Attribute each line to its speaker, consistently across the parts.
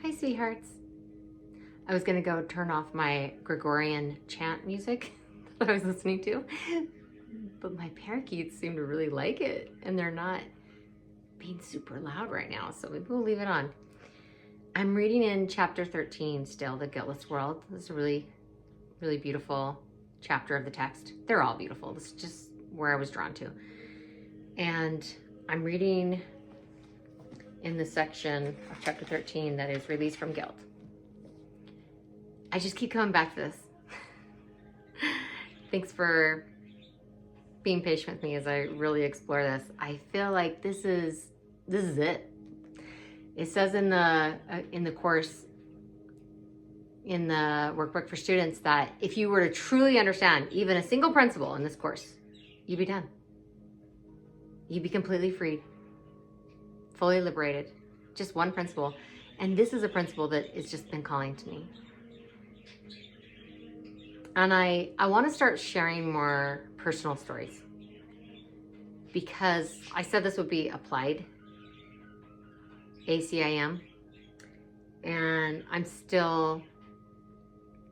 Speaker 1: Hi, sweethearts. I was gonna go turn off my Gregorian chant music that I was listening to, but my parakeets seem to really like it, and they're not being super loud right now, so maybe we'll leave it on. I'm reading in chapter 13 still, the Guiltless World. This is a really, really beautiful chapter of the text. They're all beautiful. This is just where I was drawn to. And I'm reading in the section of chapter 13 that is release from guilt. I just keep coming back to this. Thanks for being patient with me as I really explore this. I feel like this is it. It says in the course, in the workbook for students, that if you were to truly understand even a single principle in this course, you'd be done. You'd be completely freed, fully liberated. Just one principle. And this is a principle that has just been calling to me. And I want to start sharing more personal stories, because I said this would be applied ACIM, and I'm still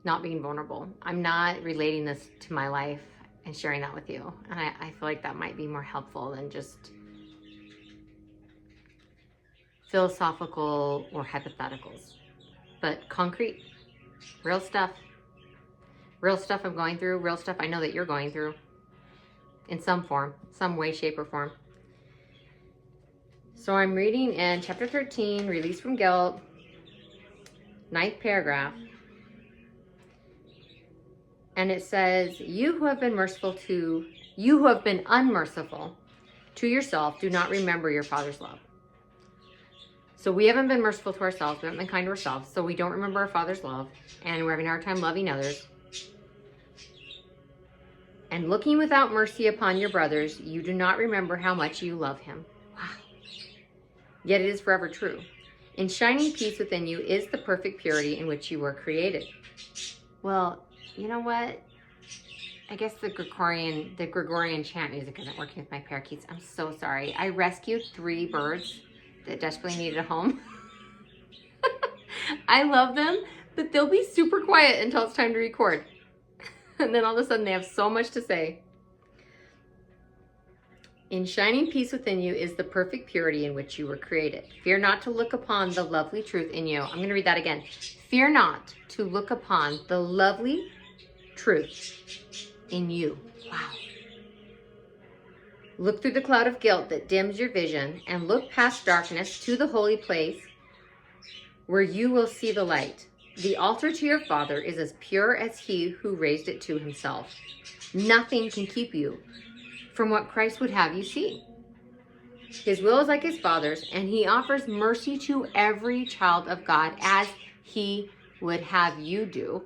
Speaker 1: not being vulnerable. I'm not relating this to my life and sharing that with you. And I feel like that might be more helpful than just philosophical or hypotheticals, but concrete, real stuff. Real stuff I'm going through, real stuff I know that you're going through in some form, some way, shape, or form. So I'm reading in chapter 13, Release from Guilt, 9th paragraph. And it says, you who have been unmerciful to yourself, do not remember your Father's love. So we haven't been merciful to ourselves, we haven't been kind to ourselves, so we don't remember our Father's love, and we're having a hard time loving others. And looking without mercy upon your brothers, you do not remember how much you love him. Wow. Yet it is forever true. In shining peace within you is the perfect purity in which you were created. Well, you know what? I guess the Gregorian chant music isn't working with my parakeets. I'm so sorry. I rescued 3 birds that desperately needed a home. I love them, but they'll be super quiet until it's time to record. And then all of a sudden they have so much to say. In shining peace within you is the perfect purity in which you were created. Fear not to look upon the lovely truth in you. I'm going to read that again. Fear not to look upon the lovely truth in you. Wow. Look through the cloud of guilt that dims your vision and look past darkness to the holy place where you will see the light. The altar to your Father is as pure as he who raised it to himself. Nothing can keep you from what Christ would have you see. His will is like his Father's, and he offers mercy to every child of God as he would have you do.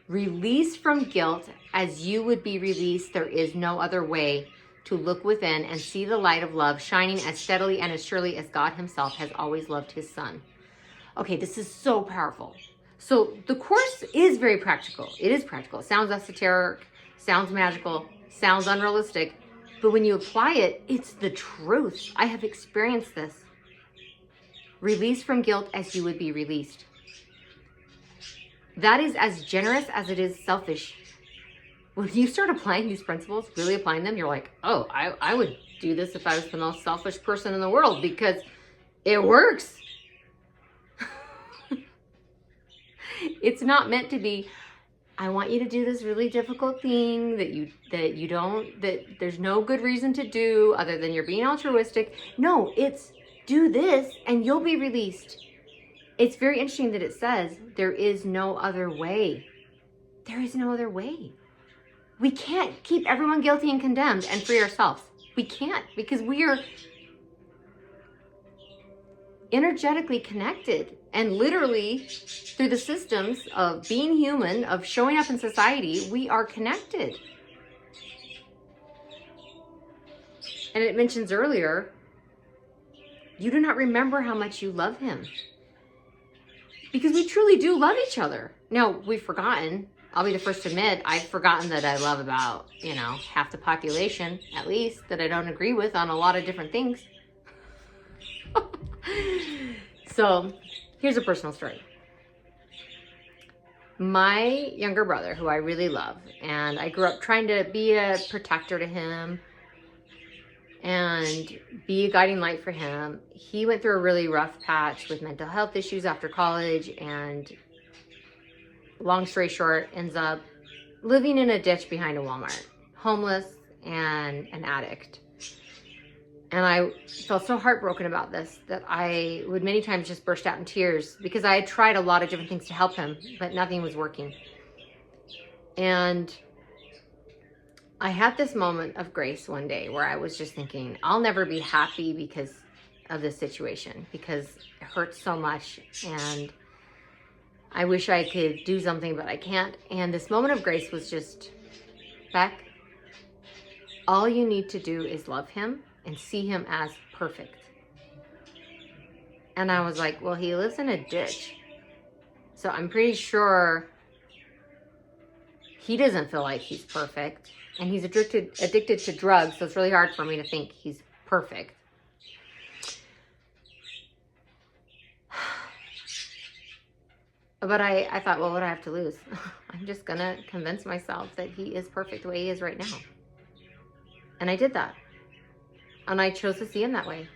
Speaker 1: Release from guilt as you would be released. There is no other way to look within and see the light of love shining as steadily and as surely as God himself has always loved his Son. Okay, this is so powerful. So the course is very practical. It is practical. It sounds esoteric, sounds magical, sounds unrealistic. But when you apply it, it's the truth. I have experienced this. Release from guilt as you would be released. That is as generous as it is selfish. When you start applying these principles, really applying them, you're like, oh, I would do this if I was the most selfish person in the world, because it works. It's not meant to be, I want you to do this really difficult thing that there's no good reason to do other than you're being altruistic. No, it's do this and you'll be released. It's very interesting that it says there is no other way. There is no other way. We can't keep everyone guilty and condemned and free ourselves. We can't, because we are energetically connected, and literally through the systems of being human, of showing up in society, we are connected. And it mentions earlier, you do not remember how much you love him, because we truly do love each other. Now, we've forgotten. I'll be the first to admit, I've forgotten that I love about, half the population, at least, that I don't agree with on a lot of different things. So Here's a personal story. My younger brother, who I really love, and I grew up trying to be a protector to him and be a guiding light for him. He went through a really rough patch with mental health issues after college, and long story short, ends up living in a ditch behind a Walmart, homeless and an addict. And I felt so heartbroken about this that I would many times just burst out in tears because I had tried a lot of different things to help him, but nothing was working. And I had this moment of grace one day where I was just thinking, I'll never be happy because of this situation, because it hurts so much and I wish I could do something, but I can't. And this moment of grace was just, Beck, all you need to do is love him and see him as perfect. And I was like, well, he lives in a ditch, so I'm pretty sure he doesn't feel like he's perfect. And he's addicted to drugs, so it's really hard for me to think he's perfect. But I thought, well, what do I have to lose? I'm just going to convince myself that he is perfect the way he is right now. And I did that. And I chose to see him that way.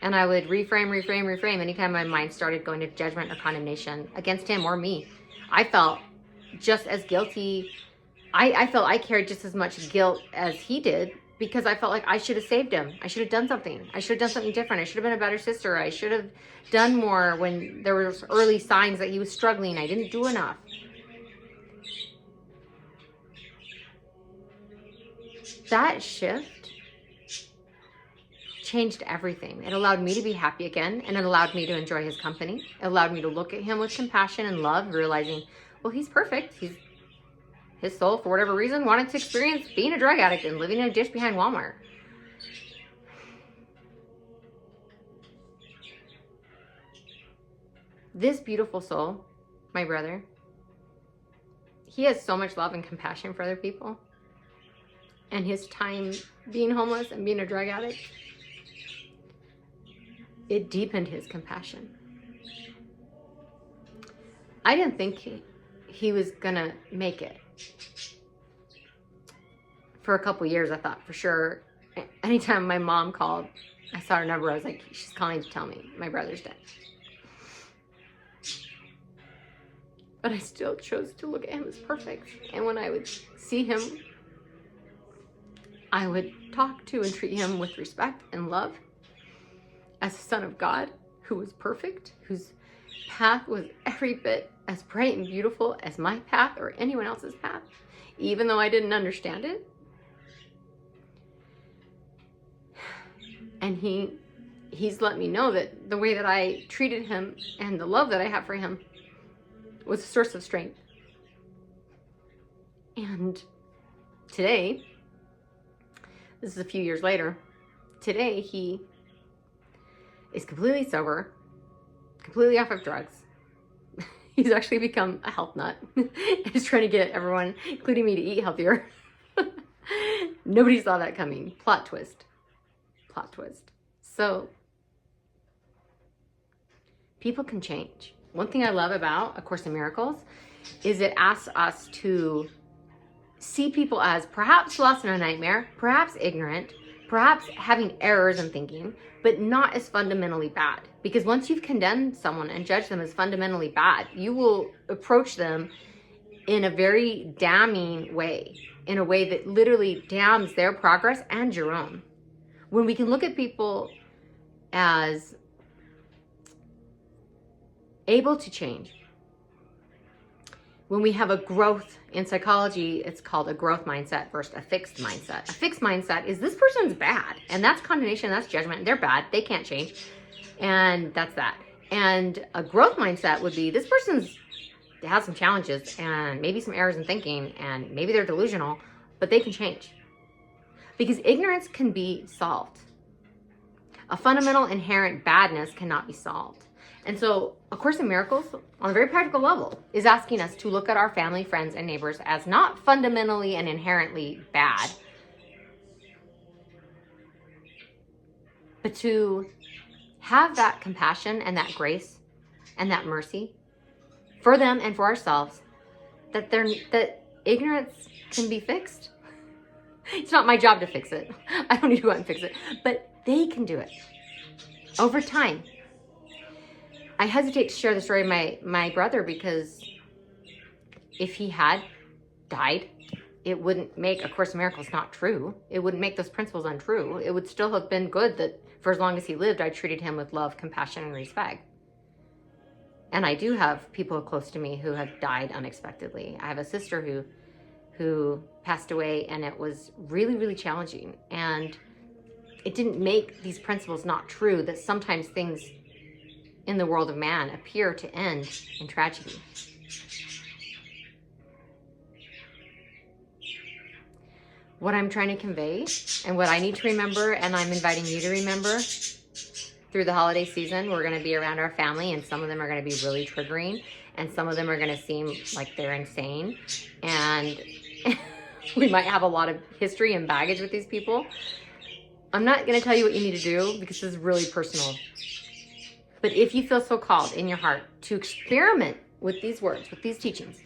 Speaker 1: And I would reframe anytime my mind started going to judgment or condemnation against him or me. I felt just as guilty. I felt I carried just as much guilt as he did because I felt like I should have saved him. I should have done something. I should have done something different. I should have been a better sister. I should have done more when there were early signs that he was struggling. I didn't do enough. That shift changed everything. It allowed me to be happy again, and it allowed me to enjoy his company. It allowed me to look at him with compassion and love, realizing, well, he's perfect. His soul, for whatever reason, wanted to experience being a drug addict and living in a ditch behind Walmart. This beautiful soul, my brother, he has so much love and compassion for other people. And his time being homeless and being a drug addict, it deepened his compassion. I didn't think he was gonna make it. For a couple years, I thought for sure, anytime my mom called, I saw her number, I was like, she's calling to tell me my brother's dead. But I still chose to look at him as perfect. And when I would see him, I would talk to and treat him with respect and love as a son of God who was perfect, whose path was every bit as bright and beautiful as my path or anyone else's path, even though I didn't understand it. And he's let me know that the way that I treated him and the love that I have for him was a source of strength. And today, this is a few years later, today he is completely sober, completely off of drugs. He's actually become a health nut. He's trying to get everyone, including me, to eat healthier. Nobody saw that coming. Plot twist. Plot twist. So, people can change. One thing I love about A Course in Miracles is it asks us to see people as perhaps lost in a nightmare, perhaps ignorant, perhaps having errors in thinking, but not as fundamentally bad. Because once you've condemned someone and judged them as fundamentally bad, you will approach them in a very damning way, in a way that literally damns their progress and your own. When we can look at people as able to change, when we have a growth in psychology, it's called a growth mindset versus a fixed mindset. A fixed mindset is this person's bad, and that's condemnation, that's judgment, they're bad, they can't change, and that's that. And a growth mindset would be this person's has some challenges and maybe some errors in thinking, and maybe they're delusional, but they can change. Because ignorance can be solved. A fundamental inherent badness cannot be solved. And so A Course in Miracles, on a very practical level, is asking us to look at our family, friends, and neighbors as not fundamentally and inherently bad, but to have that compassion and that grace and that mercy for them and for ourselves, that ignorance can be fixed. It's not my job to fix it. I don't need to go out and fix it, but they can do it over time. I hesitate to share the story of my brother, because if he had died, it wouldn't make A Course in Miracles not true. It wouldn't make those principles untrue. It would still have been good that for as long as he lived, I treated him with love, compassion, and respect. And I do have people close to me who have died unexpectedly. I have a sister who passed away, and it was really, really challenging. And it didn't make these principles not true, that sometimes things in the world of man appear to end in tragedy. What I'm trying to convey, and what I need to remember, and I'm inviting you to remember through the holiday season, we're going to be around our family, and some of them are going to be really triggering, and some of them are going to seem like they're insane, and we might have a lot of history and baggage with these people. I'm not going to tell you what you need to do, because this is really personal. But if you feel so called in your heart to experiment with these words, with these teachings,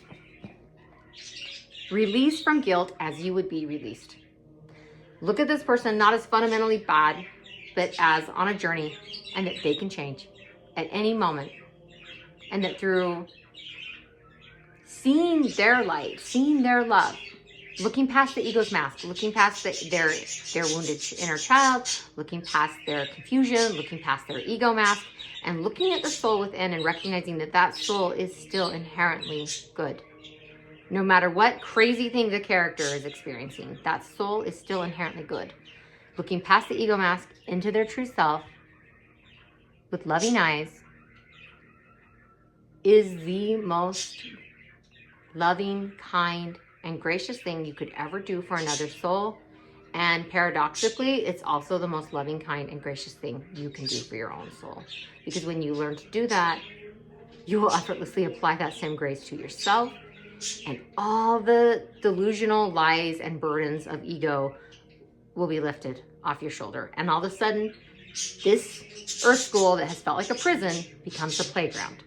Speaker 1: release from guilt as you would be released. Look at this person not as fundamentally bad, but as on a journey, and that they can change at any moment. And that through seeing their light, seeing their love, looking past the ego's mask, looking past their wounded inner child, looking past their confusion, looking past their ego mask, and looking at the soul within and recognizing that that soul is still inherently good. No matter what crazy thing the character is experiencing, that soul is still inherently good. Looking past the ego mask into their true self with loving eyes is the most loving, kind, and gracious thing you could ever do for another soul. And paradoxically, it's also the most loving, kind, and gracious thing you can do for your own soul. Because when you learn to do that, you will effortlessly apply that same grace to yourself, and all the delusional lies and burdens of ego will be lifted off your shoulder. And all of a sudden, this earth school that has felt like a prison becomes a playground.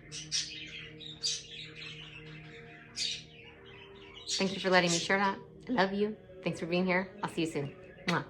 Speaker 1: Thank you for letting me share that. I love you. Thanks for being here. I'll see you soon. Mwah.